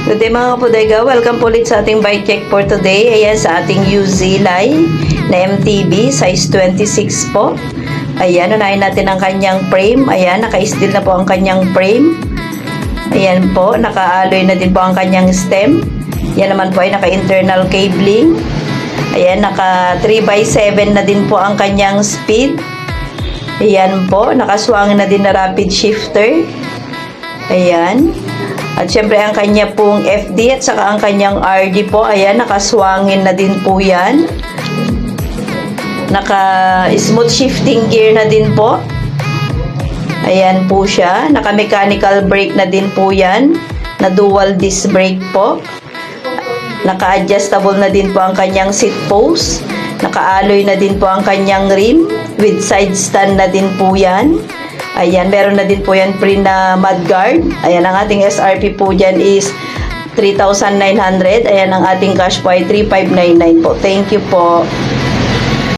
Good day mga kapodega, welcome po ulit sa ating bike check for today. Ayan sa ating UZ Line na MTB, size 26 po. Ayan, unahin natin ang kanyang frame. Ayan, naka-steel na po ang kanyang frame. Ayan po, naka-alloy na din po ang kanyang stem. Yan naman po ay naka-internal cabling. Ayan, naka 3x7 na din po ang kanyang speed. Ayan po, nakaswang na din na rapid shifter. Ayan. At syempre ang kanya pong FD at saka ang kanyang RD po, ayan, nakaswangin na din po yan. Naka-smooth shifting gear na din po. Ayan po siya. Naka-mechanical brake na din po yan. Na dual disc brake po. Naka-adjustable na din po ang kanyang seat post. Naka-alloy na din po ang kanyang rim. With side stand na din po yan. Ayan, meron na din po yan free na mudguard. Ayan, ang ating SRP po dyan is 3,900. Ayan, ang ating cash po ay 3,599 po. Thank you po.